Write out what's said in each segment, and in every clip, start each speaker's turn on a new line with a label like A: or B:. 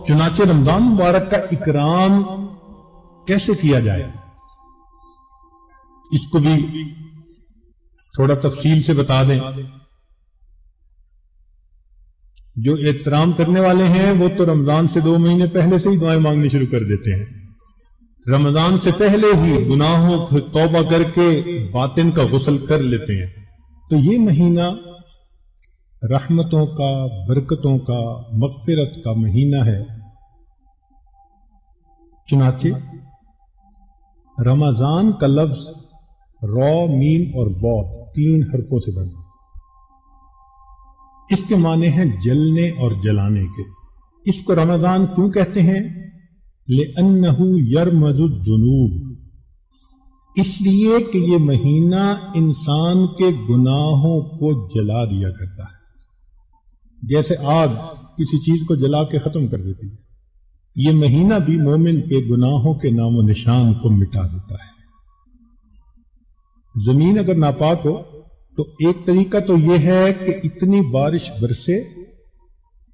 A: चुनाचे रमजान मुबारक का इकराम कैसे किया जाए, इसको भी थोड़ा तफसील से बता दें। जो एहतराम करने वाले हैं वो तो रमजान से 2 महीने पहले से ही दुआएं मांगनी शुरू कर देते हैं। रमजान से पहले ही गुनाहों को तौबा करके बातिन का गुस्ल कर लेते हैं। तो ये महीना रहमतों का, बरकतों का, मग़फ़िरत का महीना है। चुनाचे रमजान का लफ्ज रौ, मीम और बौ 3 हरफों से बना। इसके माने हैं जलने और जलाने के। इसको रमजान क्यों कहते हैं? लिअन्नहु यरमज़ुद्दुनूब, इसलिए कि ये महीना इंसान के गुनाहों को जला दिया करता है। जैसे आग किसी चीज को जला के खत्म कर देती है, ये महीना भी मोमिन के गुनाहों के नामो निशान को मिटा देता है। जमीन अगर नापाक हो तो एक तरीका तो यह है कि इतनी बारिश बरसे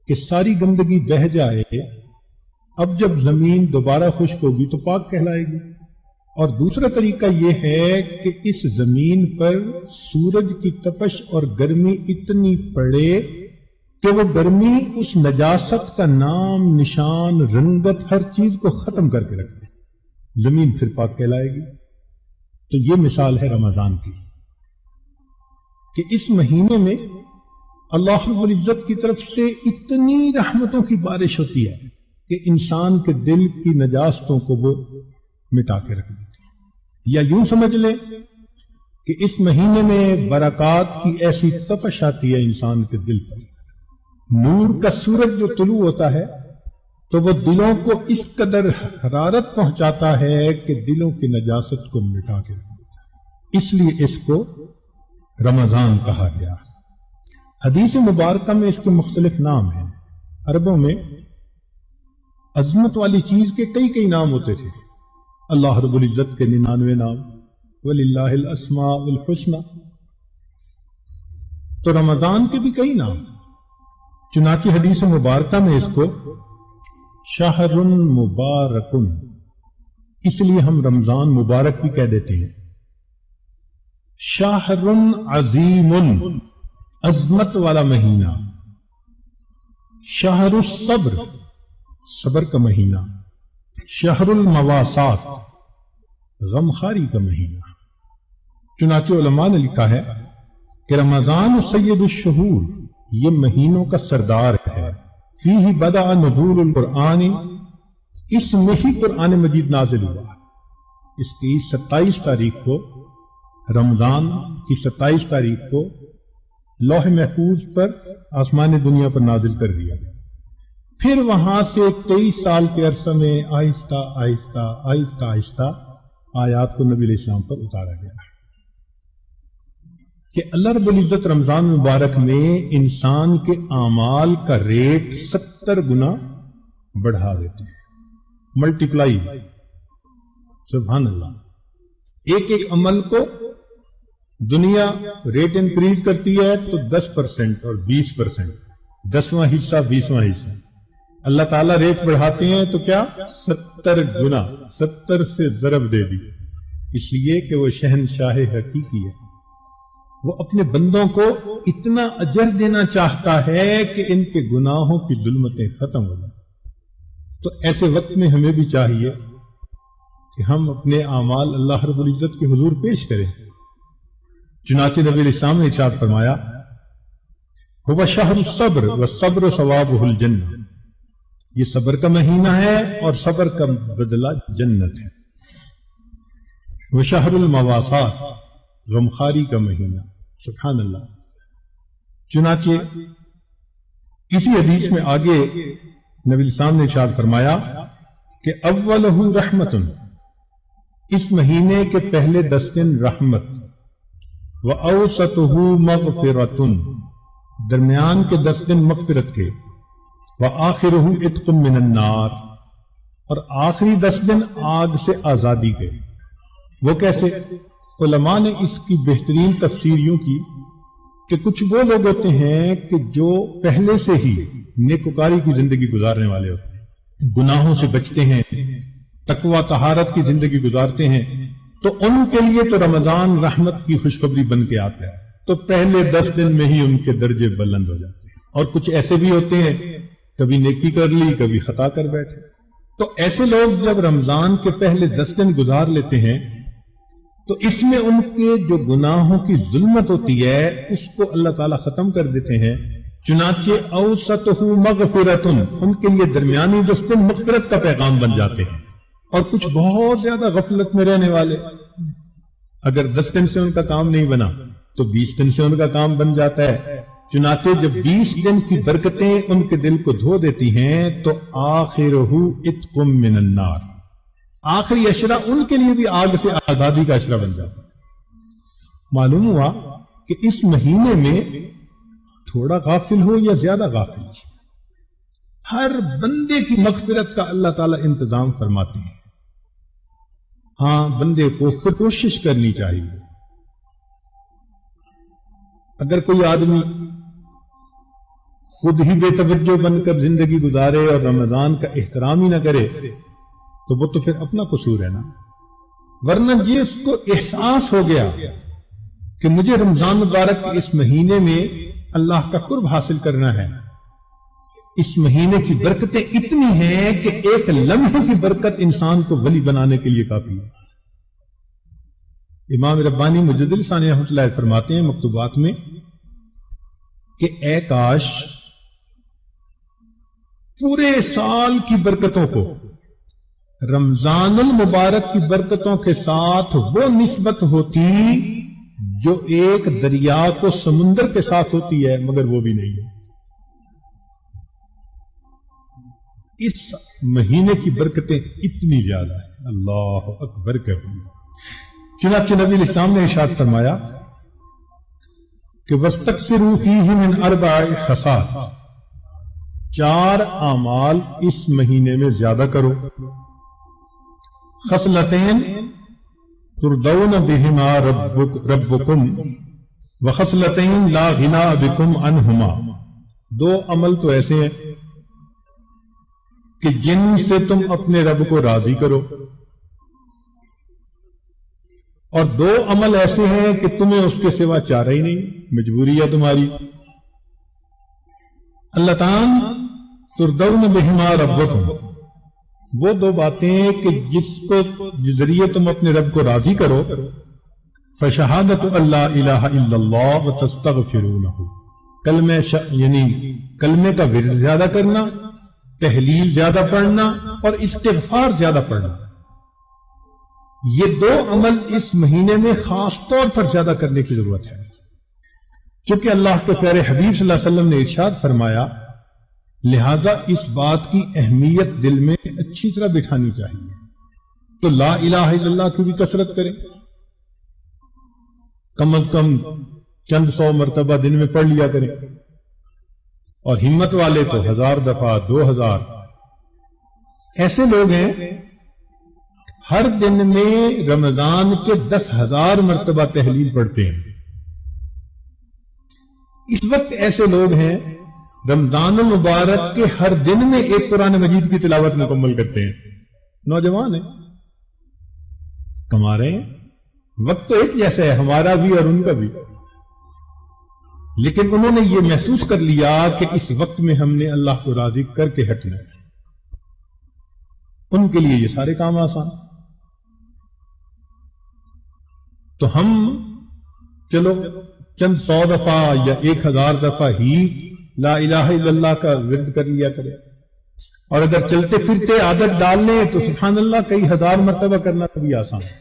A: कि सारी गंदगी बह जाए। अब जब जमीन दोबारा खुश्क होगी तो पाक कहलाएगी। और दूसरा तरीका यह है कि इस जमीन पर सूरज की तपश और गर्मी इतनी पड़े कि वो गर्मी उस नजासत का नाम, निशान, रंगत, हर चीज को खत्म करके रख दे, जमीन फिर पाक कहलाएगी। तो ये मिसाल है रमजान की कि इस महीने में अल्लाह रब्बुल इज्जत की तरफ से इतनी रहमतों की बारिश होती है कि इंसान के दिल की नजास्तों को वो मिटा के रख देती है। या यूं समझ ले कि इस महीने में बरक़ात की ऐसी तपश आती है इंसान के दिल पर। नूर का सूरज जो तुलू होता है तो वो दिलों को इस कदर हरारत पहुंचाता है कि दिलों की नजासत को मिटा के रख देता है। इसलिए इसको रमजान कहा गया। हदीस मुबारक में इसके मुख्तलिफ नाम हैं। अरबों में अजमत वाली चीज के कई कई नाम होते थे। अल्लाह रब्बुल इज्जत के 99 नाम, वलिल्लाहिल अस्माउल हुस्ना। तो रमजान के भी कई नाम। चुनांचे हदीस मुबारक में इसको शाहरुन मुबारकुन, इसलिए हम रमजान मुबारक भी कह देते हैं। शाहरुन अजीमुन, अजमत वाला महीना। शाहरुस सब्र, सब्र का महीना। शहरुल मवासात, गमखारी का महीना। चुनांचे उलमा ने लिखा है कि रमजान सय्यदुश शुहूर, ये महीनों का सरदार है। फीही बदा नुज़ूलुल कुरआन, इसमें ही कुरआन मजीद नाजिल हुआ। इसकी 27 तारीख को, रमजान की 27 तारीख को लौह महफूज पर आसमान दुनिया पर नाजिल कर दिया गया। फिर वहां से 23 साल के अरसे में आहिस्ता आहिस्ता आहिस्ता आहिस्ता आयात को नबी अलैहिस्सलाम पर उतारा गया कि अल्लाह रब्बुल इज्जत रमजान मुबारक में इंसान के आमाल का रेट 70 गुना बढ़ा देते हैं, मल्टीप्लाई। सुभान अल्लाह। एक एक अमल को दुनिया रेट इंक्रीज करती है तो 10% और 20%, 10वां हिस्सा 20वां हिस्सा। अल्लाह ताला रेट बढ़ाते हैं तो क्या 70 गुना, 70 से ज़रब दे दी। इसलिए कि वो शहनशाह हकीकी है। वो अपने बंदों को इतना अजर देना चाहता है कि इनके गुनाहों की जुल्मतें खत्म हो जाए। तो ऐसे वक्त में हमें भी चाहिए कि हम अपने आमाल अल्लाह रब्बुल इज्जत के हुजूर पेश करें। चुनांचे नबी अलैहिस्सलाम ने इरशाद फरमाया, हुवा शहरुस सब्र व सब्र सवाबुहुल जन्नह, ये सब्र का महीना है और सब्र का बदला जन्नत है। वह शहरुल मवासात, गमखारी का महीना। सुभान अल्लाह। चुनांचे इसी हदीस में आगे नबी साहब ने इरशाद फरमाया कि अव्वलहु रहमतुन, इस महीने के पहले 10 दिन रहमत, व औसतहु मग़फ़िरतुन, दरमियान के 10 दिन मग़फ़िरत के, व आखिरुहु इत्क़ुम मिनन नार, और आखिरी 10 दिन आग से आजादी के। वो कैसे? उलमा ने इसकी बेहतरीन तफसीर यूं की कि कुछ वो लोग होते हैं कि जो पहले से ही नेकुकारी की जिंदगी गुजारने वाले होते हैं, गुनाहों से बचते हैं, तकवा तहारत की जिंदगी गुजारते हैं, तो उनके लिए तो रमजान रहमत की खुशखबरी बन के आता है। तो पहले 10 दिन में ही उनके दर्जे बुलंद हो जाते हैं। और कुछ ऐसे भी होते हैं, कभी नेकी कर ली, कभी खता कर बैठे। तो ऐसे लोग जब रमजान के पहले 10 दिन गुजार लेते हैं, तो इसमें उनके जो गुनाहों की जुल्मत होती है उसको अल्लाह ताला खत्म कर देते हैं। चुनाचे औसतहु मगफिरतुन, उनके लिए दरमियानी 10 दिन मगफिरत का पैगाम बन जाते हैं। और कुछ बहुत ज्यादा गफलत में रहने वाले, अगर 10 दिन से उनका काम नहीं बना तो 20 दिन से उनका काम बन जाता है। चुनाचे जब 20 दिन की बरकतें उनके दिल को धो देती हैं तो आखिरहु इत्कुम मिनन नार, आखिरी अशरा उनके लिए भी आग से आजादी का अशरा बन जाता है। मालूम हुआ कि इस महीने में थोड़ा गाफिल हो या ज्यादा गाफिल, हर बंदे की मगफिरत का अल्लाह ताला इंतजाम फरमाते हैं। हां, बंदे को खुद कोशिश करनी चाहिए। अगर कोई आदमी खुद ही बेतवज्जो बनकर जिंदगी गुजारे और रमजान का एहतराम ही ना करे तो वो तो फिर अपना कसूर है ना। वरना ये उसको एहसास हो गया कि मुझे रमजान मुबारक के इस महीने में अल्लाह का कुर्ब हासिल करना है, इस महीने की बरकतें इतनी हैं कि एक लम्हे की बरकत इंसान को वली बनाने के लिए काफी है। इमाम रब्बानी मुजद्दिद सानी रहमतुल्लाह अलैह फरमाते हैं मकतूबात में कि ए काश पूरे साल की बरकतों को रमजानुल मुबारक की बरकतों के साथ वो निस्बत होती जो एक दरिया को समुंदर के साथ होती है, मगर वो भी नहीं है। इस महीने की बरकतें इतनी ज्यादा है, अल्लाह अकबर कबीर। चुनांचे नबी इस्लाम ने इरशाद फरमाया कि वस्तक्सिरू फीही मिन अर्बा'i खसात, 4 आमाल इस महीने में ज्यादा करो। खसलतैन तुरदौन बिहिमा रब्बुकुम व खसलतैन ला गिना बिकुम अनहुमा, 2 अमल तो ऐसे हैं कि जिनसे तुम अपने रब को राजी करो, और 2 अमल ऐसे हैं कि तुम्हें उसके सिवा चारा ही नहीं, मजबूरी है तुम्हारी। अल्लातान तुरदौन बिहिमा रब्बुकुम, वो 2 बातें कि जिसको जरिए तुम अपने रब को राजी करो। फशहादतु अल्ला इलाहा इल्लल्लाह व तस्तगफिरूनहु, कलमे यानी कलमे का विर्द ज्यादा करना, तहलील ज्यादा पढ़ना और इस्तिगफार ज्यादा पढ़ना, ये 2 अमल इस महीने में खास तौर पर ज्यादा करने की जरूरत है। क्योंकि अल्लाह के प्यारे हबीब सल्लल्लाहु अलैहि वसल्लम ने इरशाद फरमाया, लिहाजा इस बात की अहमियत दिल में अच्छी तरह बिठानी चाहिए। तो ला इलाहा इल्लल्लाह की भी कसरत करें, कम अज कम चंद 100 मरतबा दिन में पढ़ लिया करें, और हिम्मत वाले तो 1000 दफा 2000। ऐसे लोग हैं हर दिन में रमजान के 10,000 मरतबा तहलील पढ़ते हैं। इस वक्त ऐसे लोग हैं रमजान मुबारक के हर दिन में एक कुरान मजीद की तिलावत मुकम्मल करते हैं। नौजवान है, कमा रहे हैं, वक्त तो एक जैसा है हमारा भी और उनका भी, लेकिन उन्होंने ये महसूस कर लिया कि इस वक्त में हमने अल्लाह को राजी करके हटना है। उनके लिए ये सारे काम आसान। तो हम चलो चंद 100 दफा या 1000 दफा ही ला इलाहा इल्लल्लाह का विर्द कर लिया करें, और अगर चलते फिरते आदत डाल लें तो सुभान अल्लाह कई 1000 मरतबा करना भी आसान है।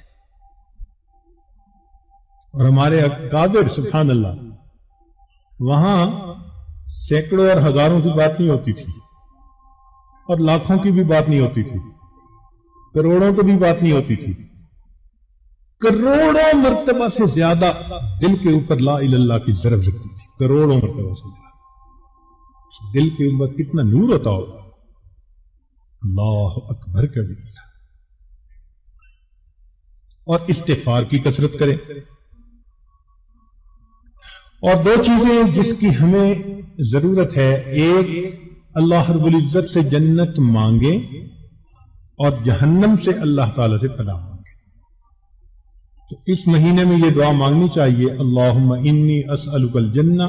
A: और हमारे अकाबिर सुभान अल्लाह, वहां सैकड़ों और हजारों की बात नहीं होती थी, और लाखों की भी बात नहीं होती थी, करोड़ों की भी बात नहीं होती थी। करोड़ों मर्तबा से ज्यादा दिल के ऊपर ला इल्लल्लाह की जरब लगती थी, करोड़ों मर्तबा से ज्यादा। दिल के ऊपर कितना नूर होता होगा, अल्लाह अकबर कबीर। और इस्तिगफार की कसरत करें। और 2 चीजें जिसकी हमें जरूरत है, एक अल्लाह रब्बुल इज्जत से जन्नत मांगे, اور جہنم سے اللہ تعالیٰ سے پناہ مانگے۔ تو اس مہینے میں یہ دعا مانگنی چاہیے، اللہم انی اسألک الجنہ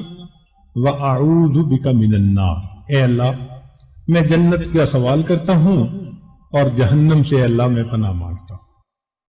A: وَأَعُوذُ بِكَ مِنَ النَّارِ، اے اللہ میں جنت کا سوال کرتا ہوں اور جہنم سے اللہ میں پناہ مانگتا ہوں۔